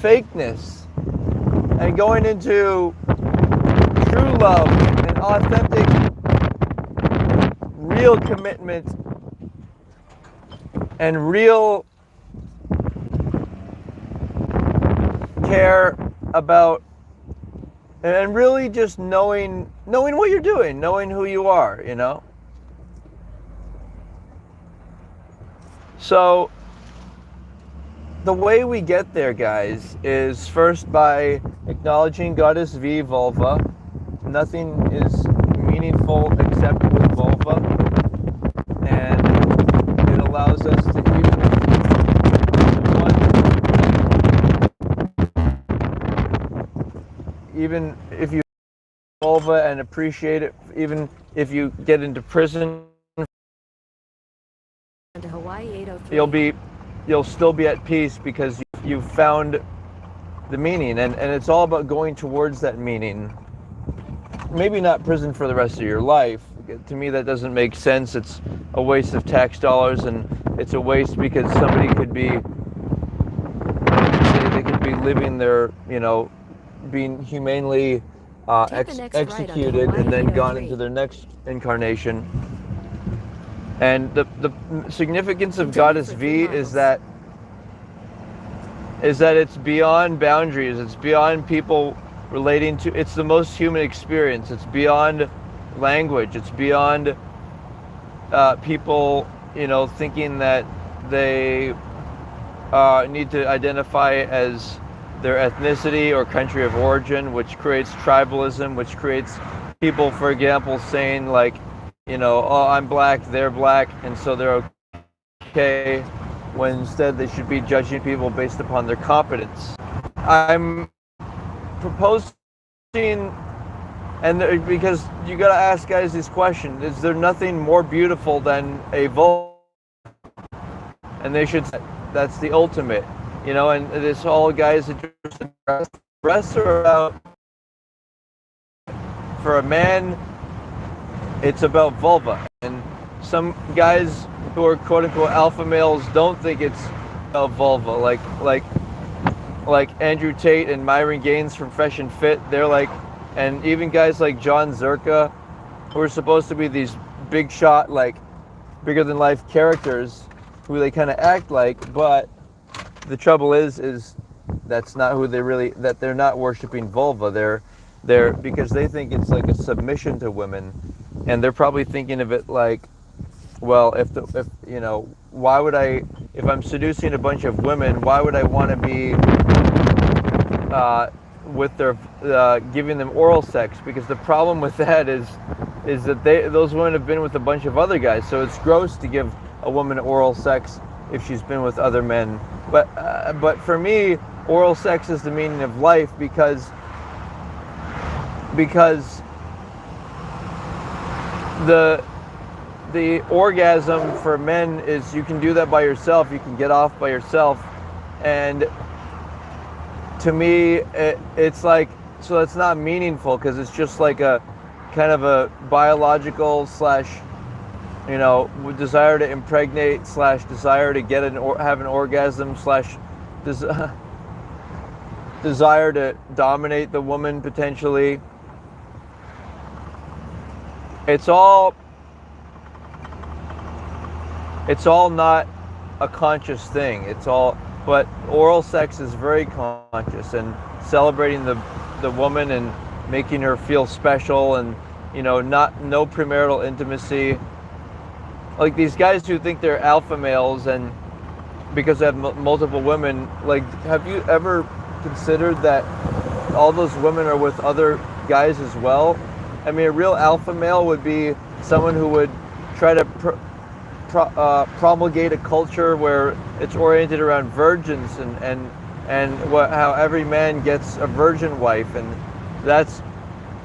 fakeness and going into true love and authentic, real commitment and real care about, and really just knowing what you're doing, knowing who you are, you know? So the way we get there, guys, is first by acknowledging Goddess V vulva. Nothing is meaningful except with vulva, and it allows us to, even if you vulva and appreciate it, even if you get into prison, To Hawaii 803. you'll still be at peace because you've found the meaning, and it's all about going towards that meaning. Maybe not prison for the rest of your life. To me, that doesn't make sense. It's a waste of tax dollars, and it's a waste because somebody could be, they could be living their, being humanely executed and then gone into their next incarnation. And the significance of Goddess V is that it's beyond boundaries. It's beyond people relating to. It's the most human experience. It's beyond language. It's beyond people, thinking that they need to identify as their ethnicity or country of origin, which creates tribalism, which creates people, for example, saying like, oh, I'm black, they're black, and so they're okay, when instead they should be judging people based upon their competence. I'm proposing, and because you gotta ask guys this question, is there nothing more beautiful than a vulva? And they should, that's the ultimate, and this all guys interested in breasts are about, for a man, it's about vulva, and some guys who are quote-unquote alpha males don't think it's about vulva. Like Andrew Tate and Myron Gaines from Fresh and Fit. They're like, and even guys like John Zerka, who are supposed to be these big shot, like bigger than life characters, who they kind of act like. But the trouble is that's not who they really. That they're not worshiping vulva. They're because they think it's like a submission to women. And they're probably thinking of it like, well, if why would I, if I'm seducing a bunch of women, why would I want to be with their giving them oral sex? Because the problem with that is that those women have been with a bunch of other guys, so it's gross to give a woman oral sex if she's been with other men. But for me, oral sex is the meaning of life because the orgasm for men is, you can do that by yourself, you can get off by yourself, and to me it's like, so it's not meaningful because it's just like a kind of a biological slash desire to impregnate slash desire to get have an orgasm slash desire to dominate the woman potentially. It's all not a conscious thing. But oral sex is very conscious, and celebrating the woman and making her feel special, and no premarital intimacy. Like these guys who think they're alpha males and because they have multiple women, like, have you ever considered that all those women are with other guys as well? I mean, a real alpha male would be someone who would try to promulgate a culture where it's oriented around virgins and how every man gets a virgin wife, and that's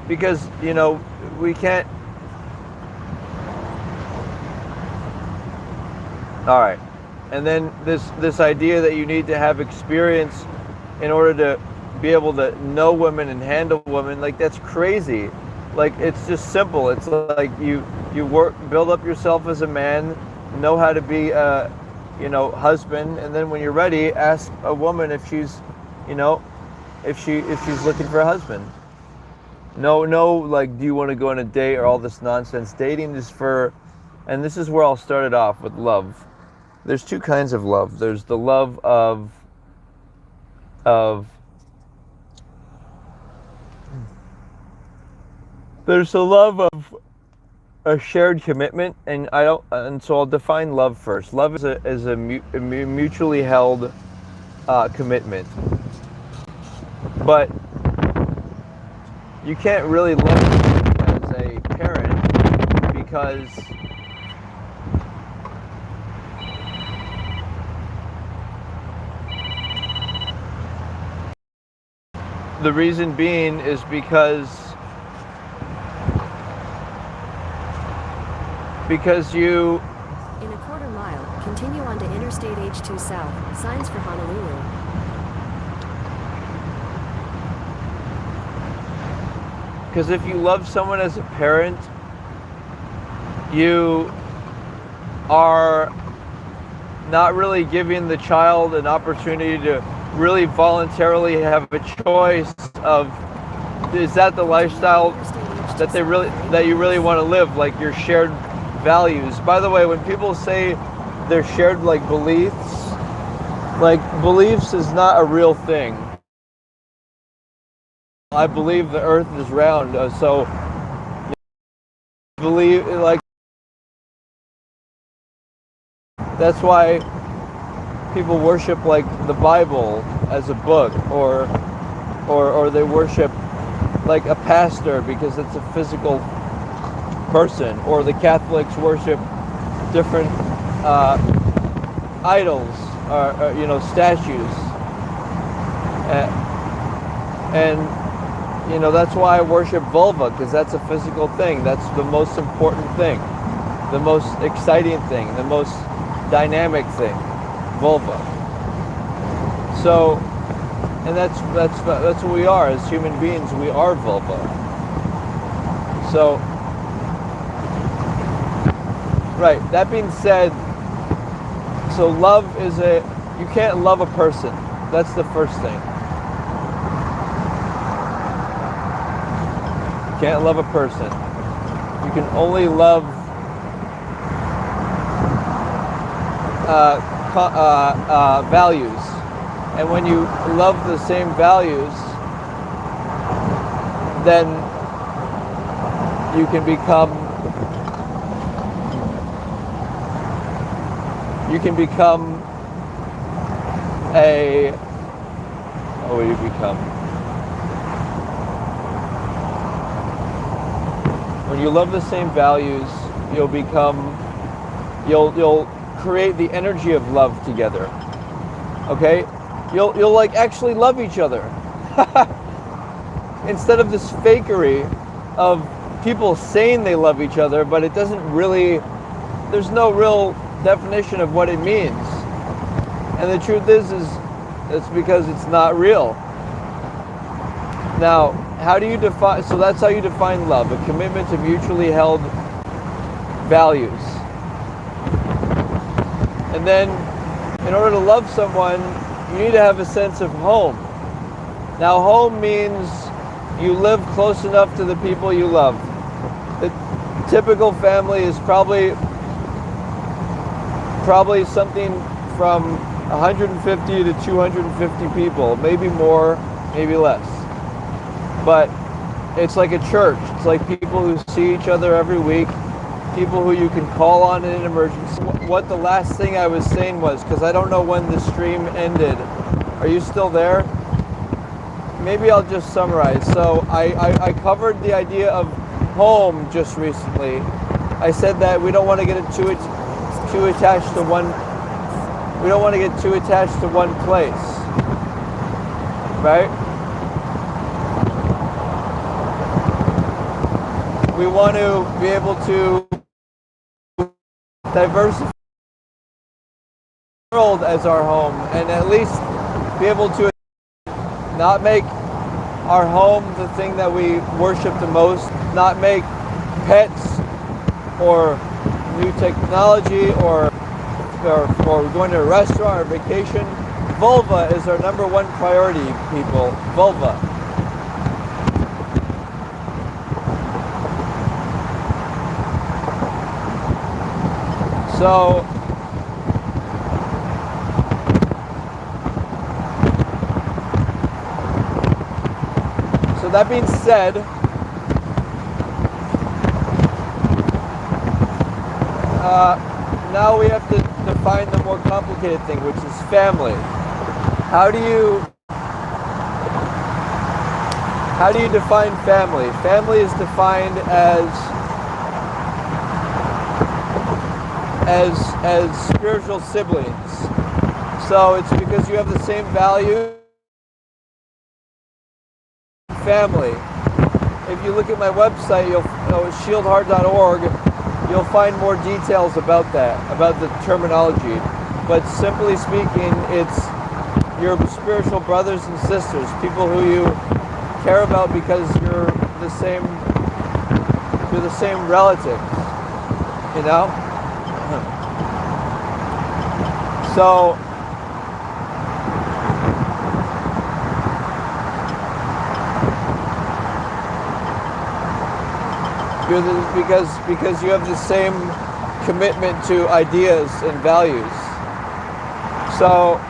because we can't. All right, and then this idea that you need to have experience in order to be able to know women and handle women, like, that's crazy. Like, it's just simple. It's like you build up yourself as a man, know how to be a husband, and then when you're ready, ask a woman if she's you know, if she's looking for a husband. No, like, do you want to go on a date or all this nonsense? Dating is for, and this is where I'll start it off with love. There's two kinds of love. There's the love of there's the love of a shared commitment, and so I'll define love first. Love is a mutually held commitment, but you can't really love as a parent because the reason being is because you. In a quarter mile, continue on to Interstate H2 South, signs for Honolulu. Because if you love someone as a parent, you are not really giving the child an opportunity to really voluntarily have a choice of, is that the lifestyle that you really want to live, like your shared values. By the way, when people say they're shared like beliefs is not a real thing. I believe the earth is round, so believe, like, that's why people worship like the Bible as a book, or they worship like a pastor because it's a physical person, or the Catholics worship different idols, or statues, and that's why I worship vulva, because that's a physical thing. That's the most important thing, the most exciting thing, the most dynamic thing, vulva. So, and that's what we are as human beings. We are vulva. So, right. That being said, so love is you can't love a person. That's the first thing. You can't love a person. You can only love values. And when you love the same values, then you can become what will you become? When you love the same values, you'll create the energy of love together. Okay? You'll like actually love each other. Instead of this fakery of people saying they love each other, but it doesn't really, there's no real definition of what it means. And the truth is it's because it's not real. Now, how do you define, so that's how you define love, a commitment to mutually held values. And then, in order to love someone, you need to have a sense of home. Now, home means you live close enough to the people you love. The typical family is probably something from 150 to 250 people, maybe more, maybe less. But it's like a church. It's like people who see each other every week, people who you can call on in an emergency. What the last thing I was saying was, because I don't know when the stream ended. Are you still there? Maybe I'll just summarize. So I covered the idea of home just recently. I said that we don't want to get too attached to one. We don't want to get too attached to one place, right? We want to be able to diversify the world as our home, and at least be able to not make our home the thing that we worship the most, not make pets or new technology or going to a restaurant or vacation vulva is our number one priority, people. Vulva. So that being said, now we have to define the more complicated thing, which is family. How do you define family? Family is defined as spiritual siblings. So it's because you have the same value. Family. If you look at my website, shieldheart.org, you'll find more details about that, about the terminology. But simply speaking, it's your spiritual brothers and sisters, people who you care about because you're the same relatives, you know? So because you have the same commitment to ideas and values. So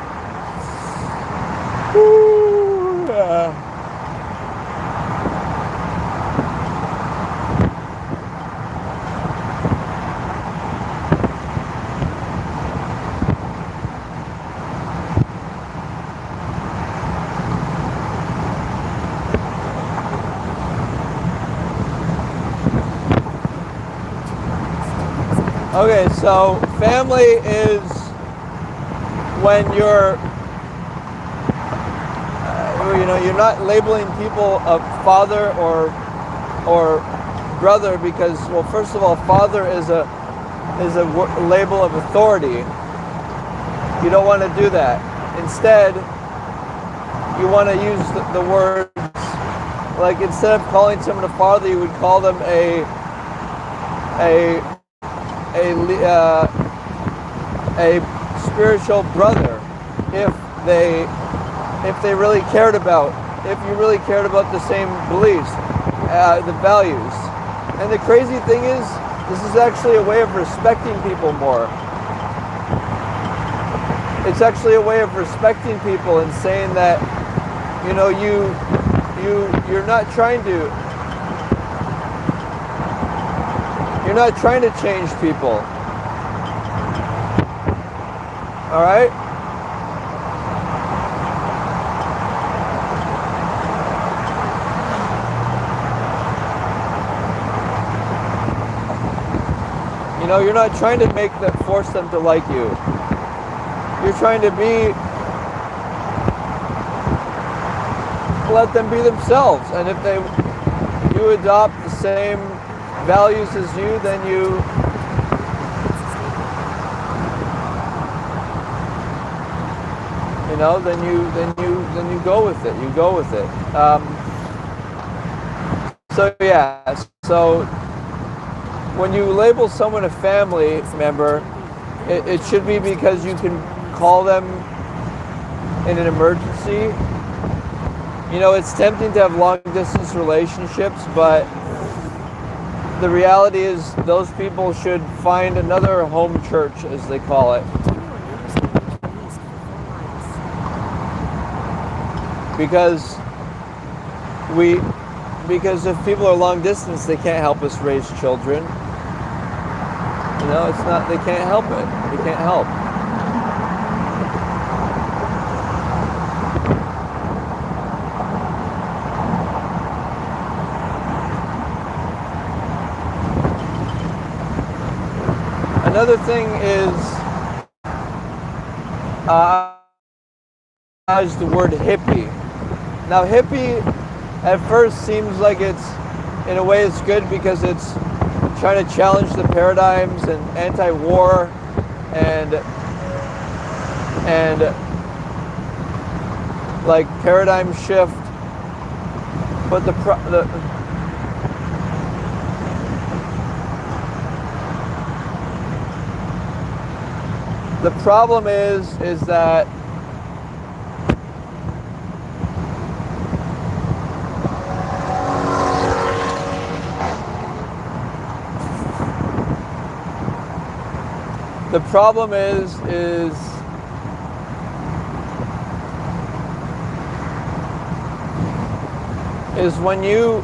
okay, so family is when you're you're not labeling people a father or brother because, well, first of all, father is a label of authority. You don't want to do that. Instead, you want to use the words, like instead of calling someone a father, you would call them a spiritual brother if you really cared about the same beliefs, the values. And the crazy thing is, this is actually a way of respecting people more. It's actually a way of respecting people and saying that, you're not trying to change people. All right? You're not trying to force them to like you. You're trying to let them be themselves. And if you adopt the same values as you, then you go with it. You go with it. So when you label someone a family member, it should be because you can call them in an emergency. It's tempting to have long-distance relationships, but the reality is those people should find another home church, as they call it. Because if people are long distance, they can't help us raise children. They can't help it. They can't help. Another thing is the word hippie. Now, hippie at first seems like in a way it's good because it's trying to challenge the paradigms and anti-war and like paradigm shift. But the problem is that The problem is when you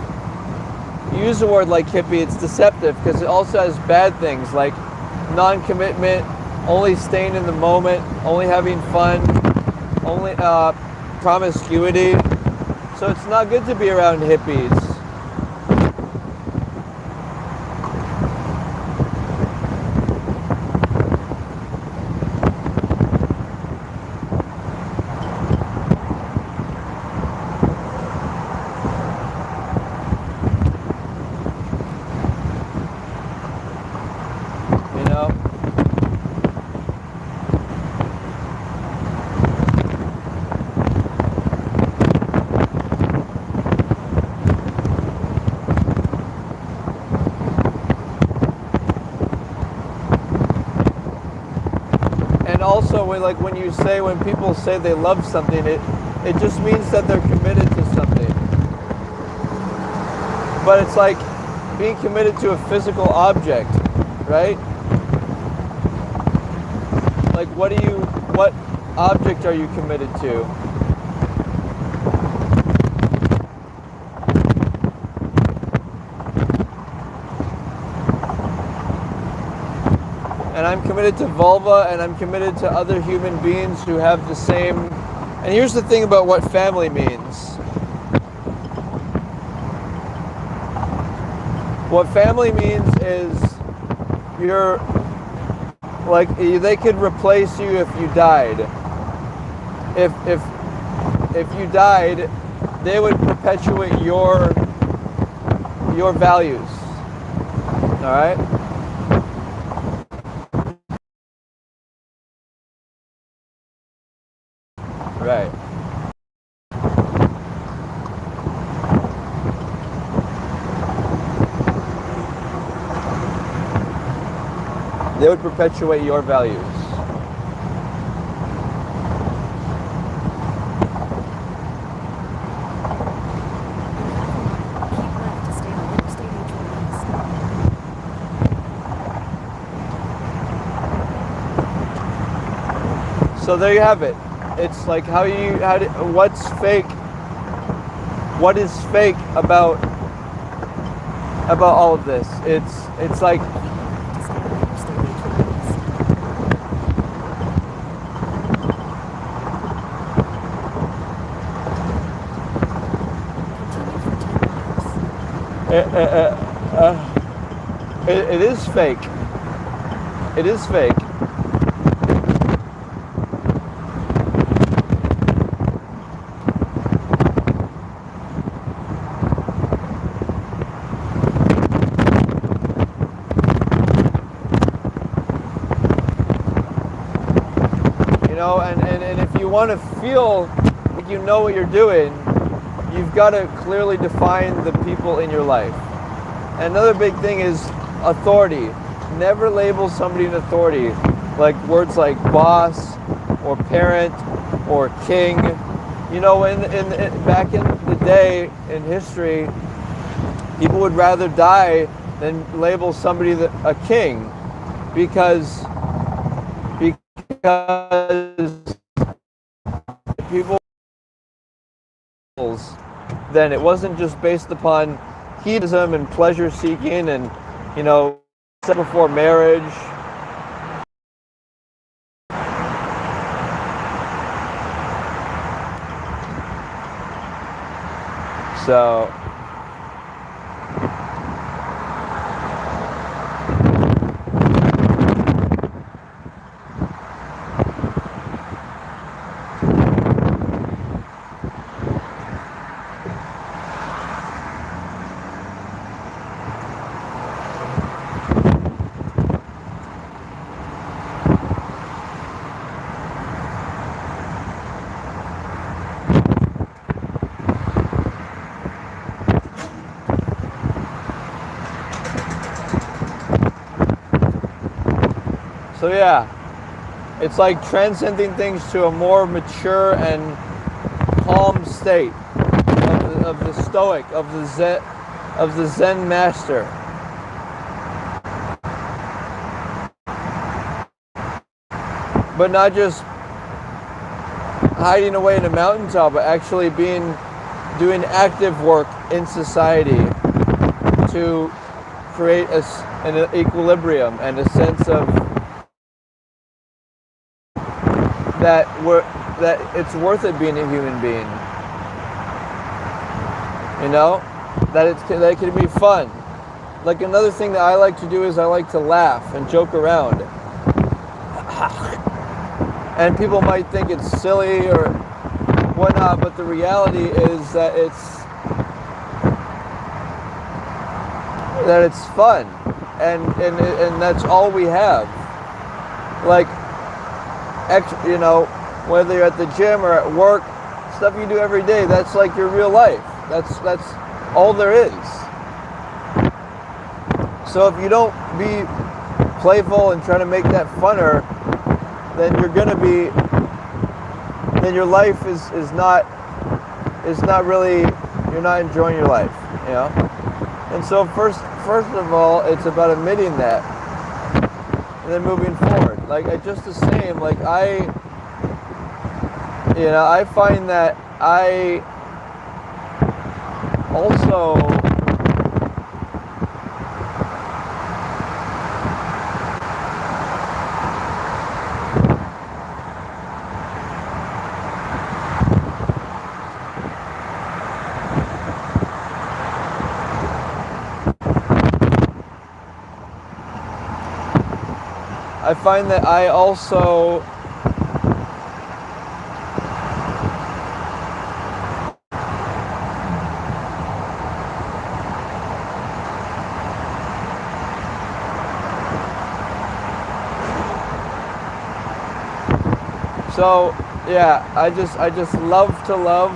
use a word like hippie, it's deceptive because it also has bad things like non-commitment, only staying in the moment, only having fun, only promiscuity. So it's not good to be around hippies. And also, when people say they love something, it just means that they're committed to something. But it's like being committed to a physical object, right? Like what object are you committed to? And I'm committed to vulva, and I'm committed to other human beings who have the same. And here's the thing about what family means. What family means is you're like, they could replace you if you died. If you died, they would perpetuate your values. All right? Right. They would perpetuate your values. Keep left to stay on Interstate H1 East. So there you have it. It's like what's fake? What is fake about all of this? It's like it is fake. It is fake. And if you want to feel like you know what you're doing, you've got to clearly define the people in your life. And another big thing is authority. Never label somebody an authority. Like words like boss or parent or king. Back in the day in history, people would rather die than label somebody a king because people, then it wasn't just based upon hedonism and pleasure seeking and set before marriage. So yeah, it's like transcending things to a more mature and calm state of the Stoic, of the Zen master. but not just hiding away in a mountaintop, but actually doing active work in society to create an equilibrium and a sense of that it's worth it being a human being. You know, that it can be fun. Like another thing that I like to do is I like to laugh and joke around. And people might think it's silly or whatnot, but the reality is that it's fun, and that's all we have. Like, you know, whether you're at the gym or at work, stuff you do every day, that's like your real life. That's all there is. So if you don't be playful and try to make that funner, then your life is not really, you're not enjoying your life, you know? And so first of all, it's about admitting that and then moving forward. Like, just the same, like I find that I also So yeah, I just love to love.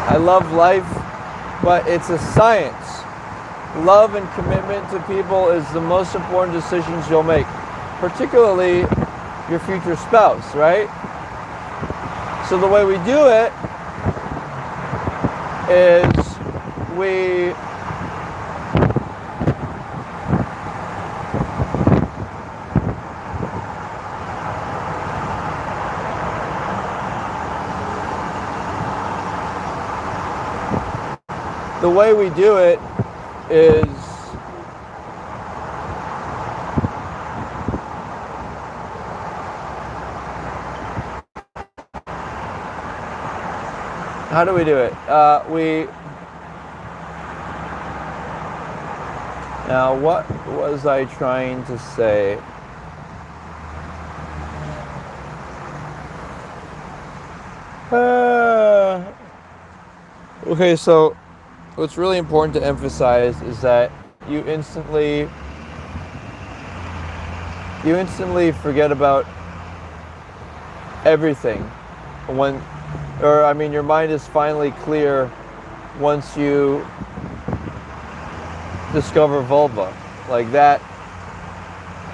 I love life, but it's a science. Love and commitment to people is the most important decisions you'll make, particularly your future spouse, right? So the way we do it is we is how do we do it? Now, what was I trying to say? Okay, so what's really important to emphasize is that you instantly forget about everything your mind is finally clear once you discover vulva. Like, that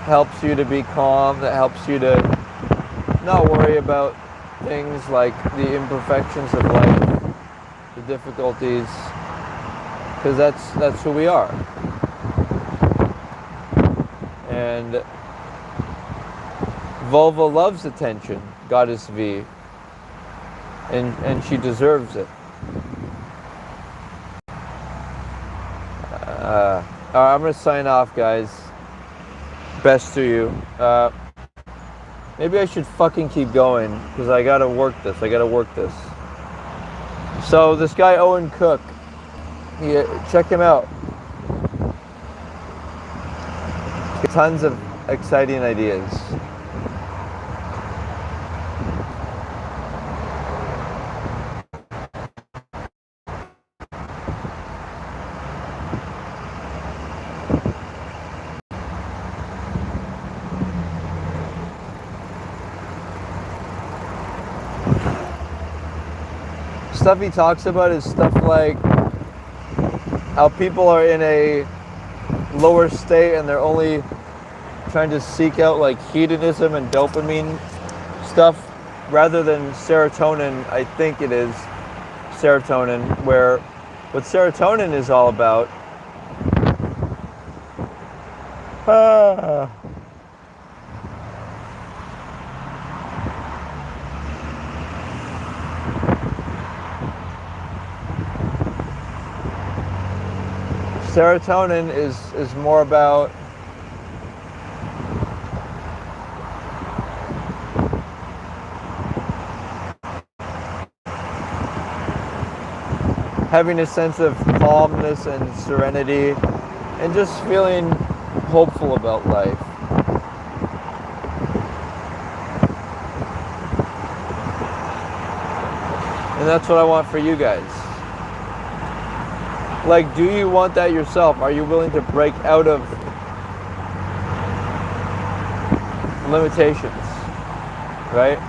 helps you to be calm, that helps you to not worry about things like the imperfections of life, the difficulties, because that's who we are. And vulva loves attention, goddess V, and she deserves it. I'm gonna sign off, guys. Best to you. Maybe I should fucking keep going, because I gotta work this. So this guy Owen Cook, check him out. Tons of exciting ideas. Stuff he talks about is stuff like how people are in a lower state and they're only trying to seek out like hedonism and dopamine stuff rather than serotonin. I think it is serotonin, where what serotonin is all about Serotonin is more about having a sense of calmness and serenity and just feeling hopeful about life. And that's what I want for you guys. Like, do you want that yourself? Are you willing to break out of limitations, right?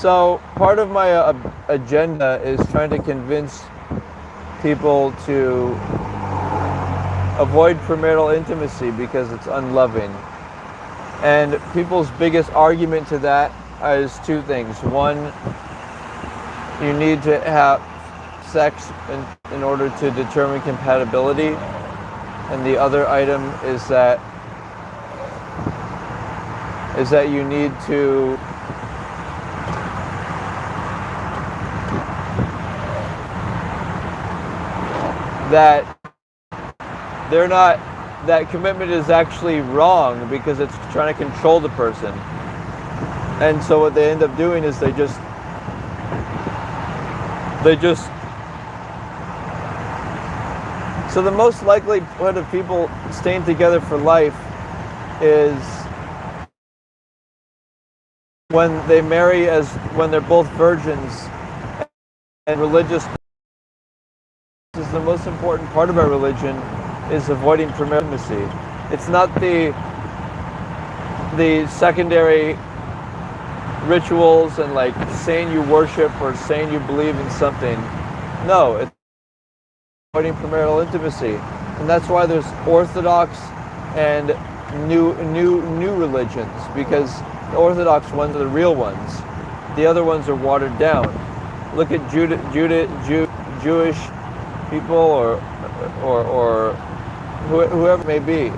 So part of my agenda is trying to convince people to avoid premarital intimacy because it's unloving. And people's biggest argument to that is two things. One, you need to have sex in order to determine compatibility. And the other item is that you need to that commitment is actually wrong because it's trying to control the person. And so what they end up doing is they just so the most likelihood of people staying together for life is when they marry when they're both virgins. And religious is the most important part of our religion, is avoiding premarital intimacy. It's not the secondary rituals and like saying you worship or saying you believe in something. No, it's avoiding premarital intimacy. And that's why there's Orthodox and new religions, because the Orthodox ones are the real ones. The other ones are watered down. Look at Jewish people or whoever it may be.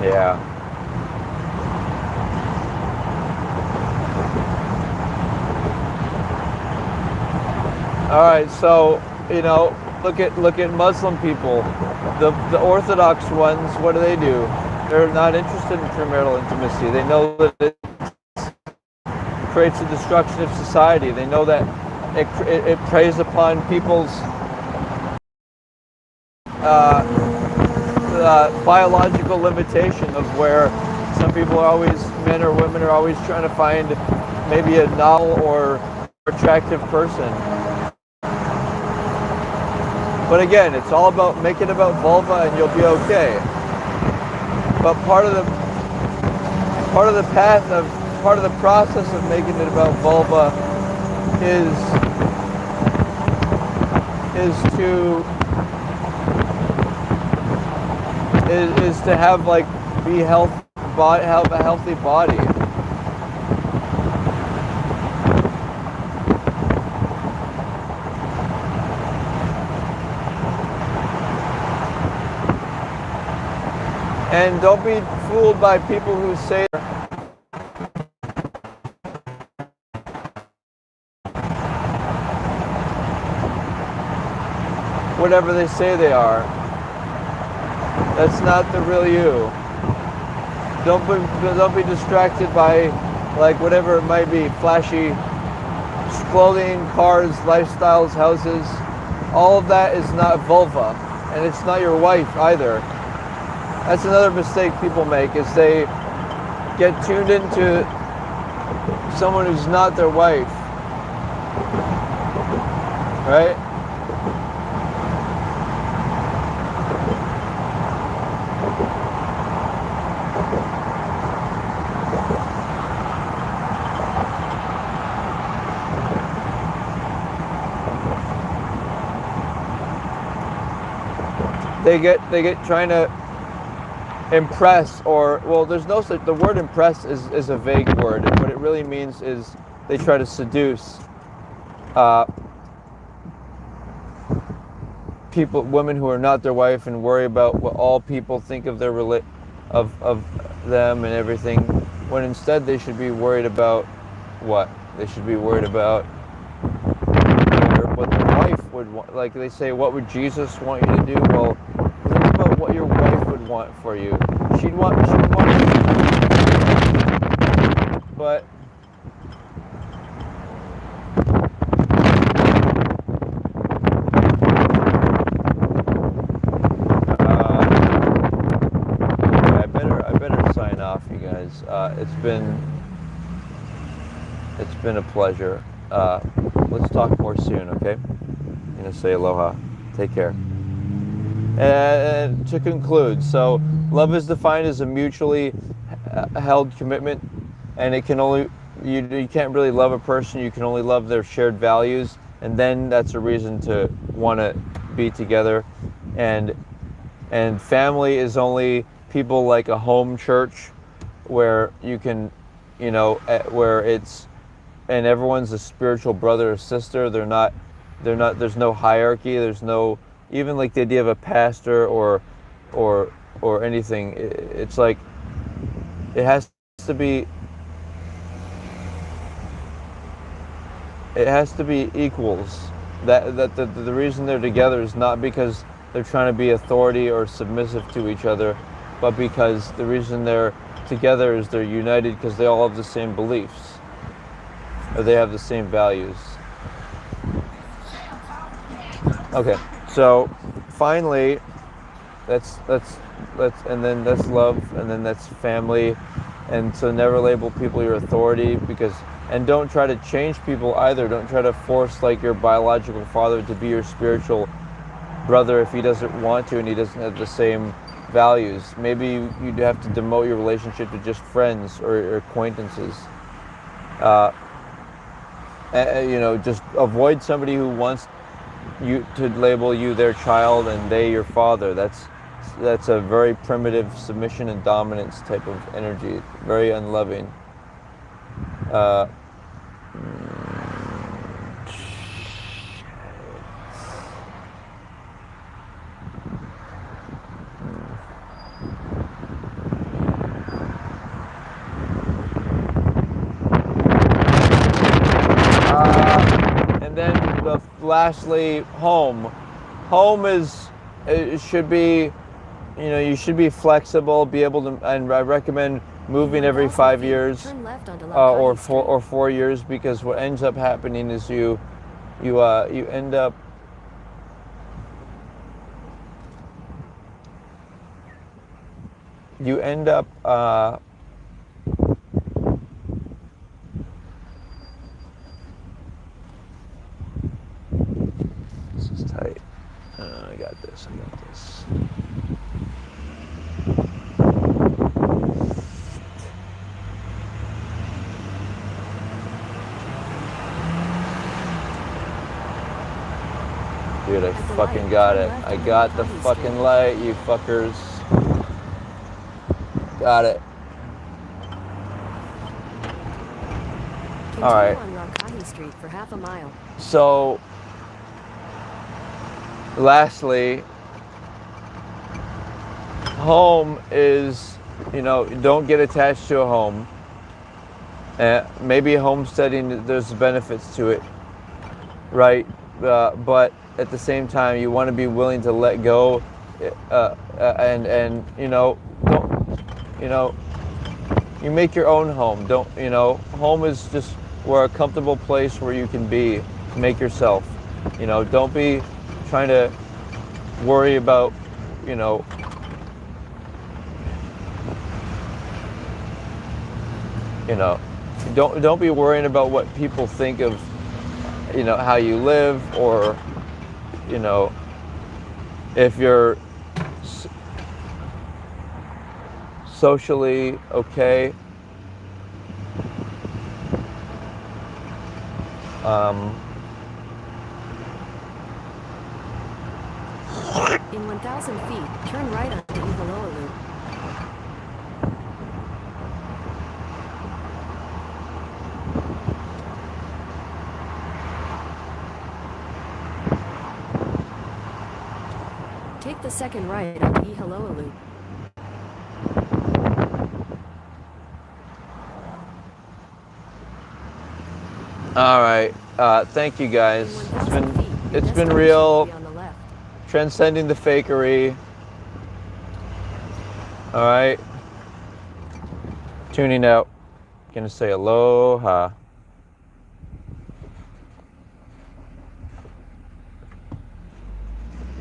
Yeah. All right, so look at Muslim people. The Orthodox ones, what do? They're not interested in premarital intimacy. They know that it creates a destruction of society. They know that it preys upon people's biological limitation of where some people men or women are always trying to find maybe a novel or attractive person. But again, it's all about make it about vulva and you'll be okay. But part of the process of making it about vulva is to have have a healthy body. And don't be fooled by people who say whatever they say they are. That's not the real you. Don't be distracted by whatever it might be, flashy clothing, cars, lifestyles, houses. All of that is not vulva, and it's not your wife either. That's another mistake people make, is they get tuned into someone who's not their wife, right? they get trying to impress, or well, there's no such, the word impress is a vague word. What it really means is they try to seduce people, women who are not their wife, and worry about what all people think of their of them and everything, when instead they should be worried about what? They should be worried about what the wife would want. Like they say, what would Jesus want you to do? Well, think about what your wife would want for you. She'd want but I better sign off, you guys. It's been a pleasure. Let's talk more soon, okay? I'm gonna say aloha. Take care. And to conclude, so love is defined as a mutually held commitment, and it can only you can't really love a person. You can only love their shared values, and then that's a reason to want to be together. And family is only people like a home church, where you can, where it's, and everyone's a spiritual brother or sister. They're not. There's no hierarchy. There's no, even like the idea of a pastor or anything. It's like it has to be. It has to be equals. That the reason they're together is not because they're trying to be authority or submissive to each other, but because the reason they're together is they're united because they all have the same beliefs, or they have the same values. Okay, so finally, that's and then that's love, and then that's family, and so never label people your authority, and don't try to change people either. Don't try to force like your biological father to be your spiritual brother if he doesn't want to and he doesn't have the same values. Maybe you'd have to demote your relationship to just friends or acquaintances. Just avoid somebody who wants you to label you their child and they your father. That's a very primitive submission and dominance type of energy, very unloving. And then lastly, home. Home it should be, you should be flexible, be able to, and I recommend moving every 5 years, or 4 years, because what ends up happening is you end up this is tight. I got this. Dude, I fucking got it. I got the fucking light, you fuckers. Got it. All right. On Rockahee Street for half a mile. So, lastly, home is, don't get attached to a home. Maybe homesteading, there's benefits to it, right? But at the same time, you want to be willing to let go, and you make your own home. Home is just a comfortable place where you can be, make yourself. Don't be trying to worry about, don't be worrying about what people think of, how you live, or, if you're socially okay. In 1,000 feet, turn right onto Ihaloa Loop. Take the second right onto Ihaloa Loop. All right. Thank you guys. In 1,000 feet, your It's been destination will real. be on the left. Transcending the fakery. All right. Tuning out. Gonna say aloha.